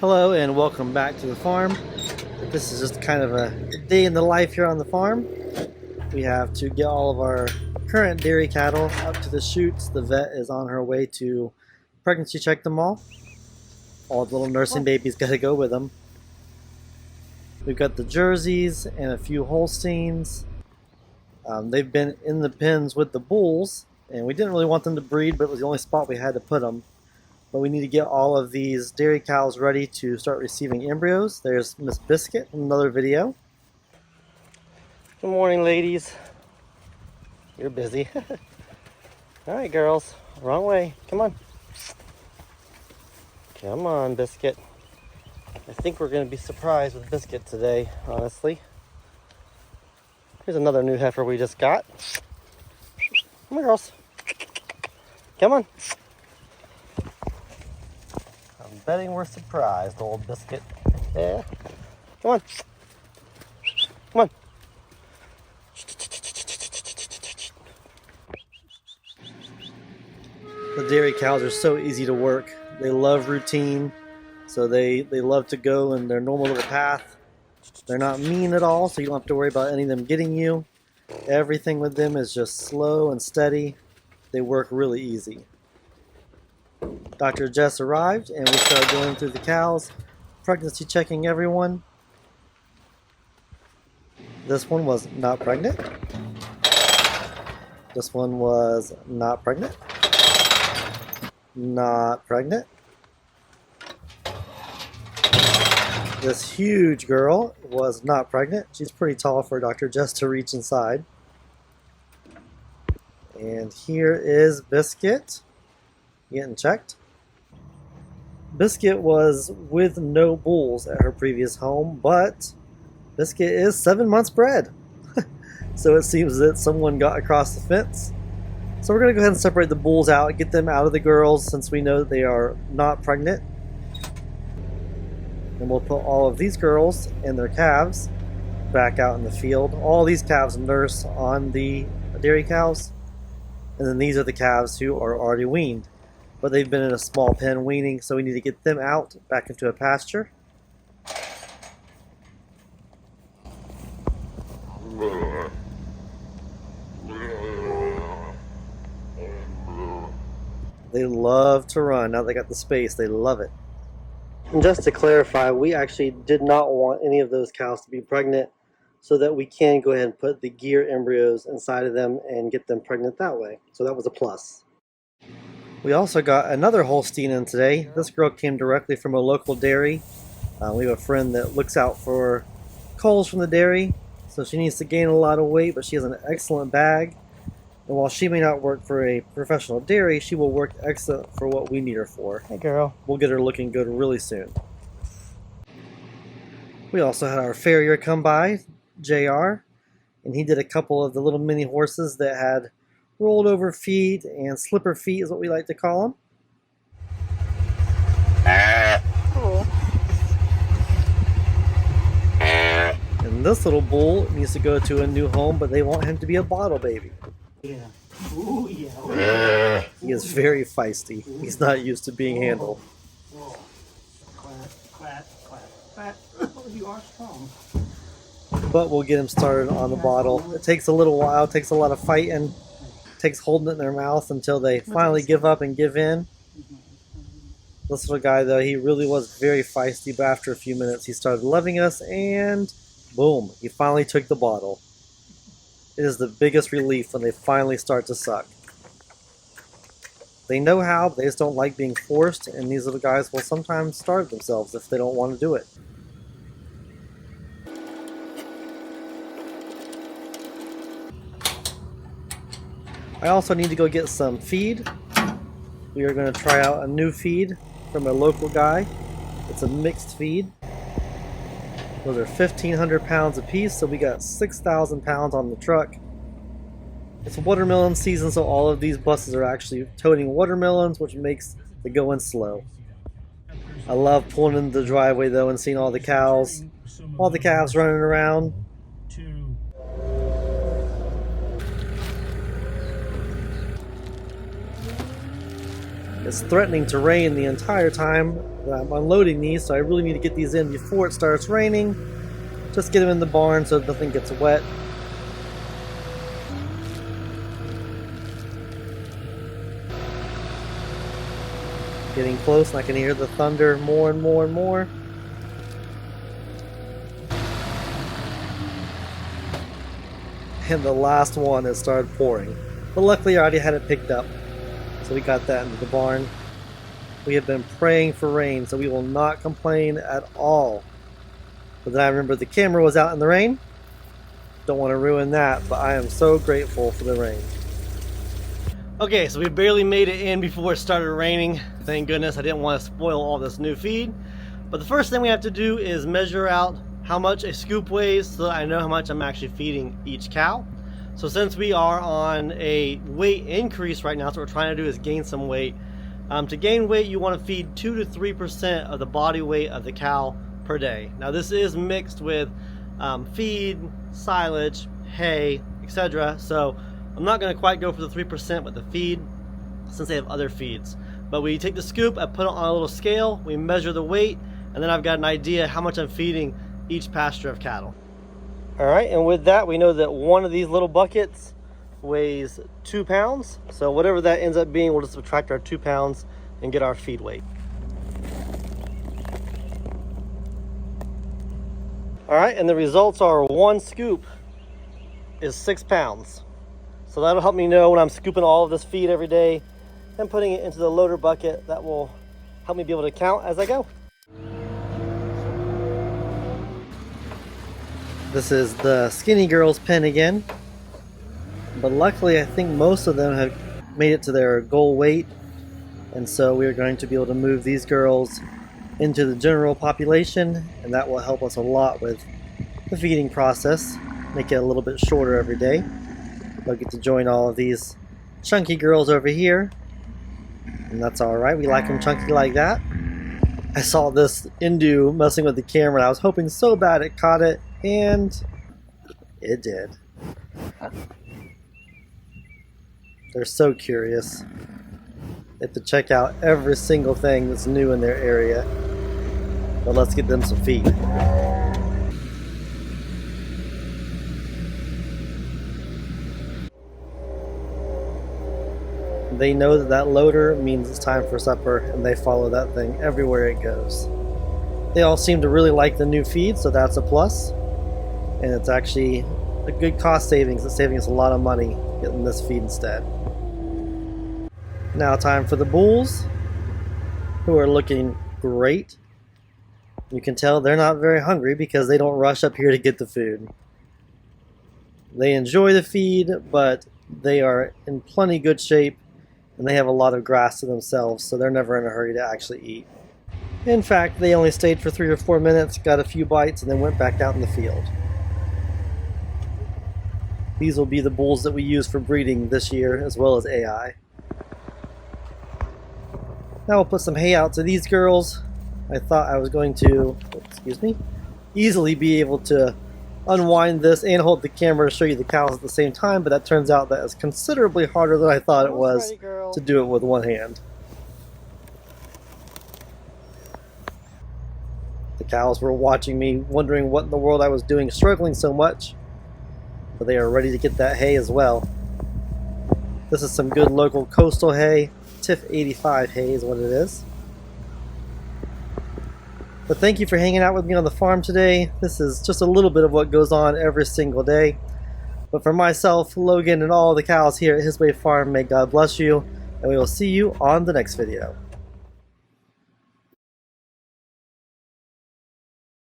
Hello and welcome back to the farm. This is just kind of a day in the life here on the farm. We have to get all of our current dairy cattle up to the chutes. The vet is on her way to pregnancy check them all. All the little nursing babies got to go with them. We've got the Jerseys and a few Holsteins. They've been in the pens with the bulls, and we didn't really want them to breed, but it was the only spot we had to put them. But we need to get all of these dairy cows ready to start receiving embryos. There's Miss Biscuit in another video. Good morning, ladies. You're busy. All right, girls. Wrong way. Come on. Come on, Biscuit. I think we're going to be surprised with Biscuit today, honestly. Here's another new heifer we just got. Come on, girls. Come on. I'm betting we're surprised, old Biscuit. Yeah. Come on. Come on. The dairy cows are so easy to work. They love routine, so they love to go in their normal little path. They're not mean at all, so you don't have to worry about any of them getting you. Everything with them is just slow and steady. They work really easy. Dr. Jess arrived, and we started going through the cows, pregnancy checking everyone. This one was not pregnant. This one was not pregnant. Not pregnant. This huge girl was not pregnant. She's pretty tall for Dr. Jess to reach inside. And here is Biscuit getting checked. Biscuit was with no bulls at her previous home, but Biscuit is 7 months bred. So it seems that someone got across the fence. So we're going to go ahead and separate the bulls out, get them out of the girls since we know that they are not pregnant. And we'll put all of these girls and their calves back out in the field. All these calves nurse on the dairy cows. And then these are the calves who are already weaned. But they've been in a small pen weaning, so we need to get them out back into a pasture. They love to run. Now they got the space, they love it. And just to clarify, we actually did not want any of those cows to be pregnant so that we can go ahead and put the Gyr embryos inside of them and get them pregnant that way. So that was a plus. We also got another Holstein in today. This girl came directly from a local dairy. We have a friend that looks out for coals from the dairy, so she needs to gain a lot of weight, but she has an excellent bag. And while she may not work for a professional dairy, she will work excellent for what we need her for. Hey girl. We'll get her looking good really soon. We also had our farrier come by, JR, and he did a couple of the little mini horses that had rolled over feet and slipper feet is what we like to call them. Cool. And this little bull needs to go to a new home, but they want him to be a bottle baby. Yeah. Ooh, yeah. He is very feisty. He's not used to being handled. Whoa. Clap, clap, clap, clap. You are strong. But we'll get him started on the bottle. It takes a little while, it takes a lot of fighting. It takes holding it in their mouth until they finally give up and give in. This little guy, though, he really was very feisty, but after a few minutes he started loving us, and boom, he finally took the bottle. It is the biggest relief when they finally start to suck. They know how, but they just don't like being forced, and these little guys will sometimes starve themselves if they don't want to do it. I also need to go get some feed. We are going to try out a new feed from a local guy. It's a mixed feed. Those are 1,500 pounds a piece, so we got 6,000 pounds on the truck. It's watermelon season, so all of these buses are actually toting watermelons, which makes the going slow. I love pulling into the driveway though and seeing all the cows, all the calves running around. It's threatening to rain the entire time that I'm unloading these, so I really need to get these in before it starts raining. Just get them in the barn so nothing gets wet. Getting close, and I can hear the thunder more and more and more. And the last one, it started pouring. But luckily I already had it picked up. So we got that into the barn. We have been praying for rain, so we will not complain at all. But then I remember the camera was out in the rain. Don't want to ruin that, but I am so grateful for the rain. Okay, so we barely made it in before it started raining. Thank goodness, I didn't want to spoil all this new feed. But the first thing we have to do is measure out how much a scoop weighs so that I know how much I'm actually feeding each cow. So since we are on a weight increase right now, so what we're trying to do is gain some weight. To gain weight, you want to feed 2 to 3% of the body weight of the cow per day. Now this is mixed with feed, silage, hay, etc. So I'm not going to quite go for the 3% with the feed since they have other feeds. But we take the scoop, I put it on a little scale, we measure the weight, and then I've got an idea how much I'm feeding each pasture of cattle. Alright, and with that we know that one of these little buckets weighs 2 pounds. So whatever that ends up being, we'll just subtract our 2 pounds and get our feed weight. Alright, and the results are 1 scoop is 6 pounds. So that'll help me know when I'm scooping all of this feed every day and putting it into the loader bucket. That will help me be able to count as I go. This is the skinny girl's pen again, but luckily I think most of them have made it to their goal weight, and so we are going to be able to move these girls into the general population, and that will help us a lot with the feeding process, make it a little bit shorter every day. They'll get to join all of these chunky girls over here, and that's alright, we like them chunky like that. I saw this Indu messing with the camera, and I was hoping so bad it caught it, and it did. They're so curious. They have to check out every single thing that's new in their area. But let's get them some feed. They know that that loader means it's time for supper, and they follow that thing everywhere it goes. They all seem to really like the new feed, so that's a plus. And it's actually a good cost savings. It's saving us a lot of money getting this feed instead. Now time for the bulls, who are looking great. You can tell they're not very hungry because they don't rush up here to get the food. They enjoy the feed, but they are in plenty good shape, and they have a lot of grass to themselves, so they're never in a hurry to actually eat. In fact, they only stayed for 3 or 4 minutes, got a few bites, and then went back out in the field. These will be the bulls that we use for breeding this year, as well as AI. Now we'll put some hay out to these girls. I thought I was going to, easily be able to unwind this and hold the camera to show you the cows at the same time, but that turns out that is considerably harder than I thought it was to do it with one hand. The cows were watching me, wondering what in the world I was doing, struggling so much. But they are ready to get that hay as well. This is some good local coastal hay. TIF 85 hay is what it is. But thank you for hanging out with me on the farm today. This is just a little bit of what goes on every single day. But for myself, Logan, and all the cows here at HisWay Farm, may God bless you, and we will see you on the next video.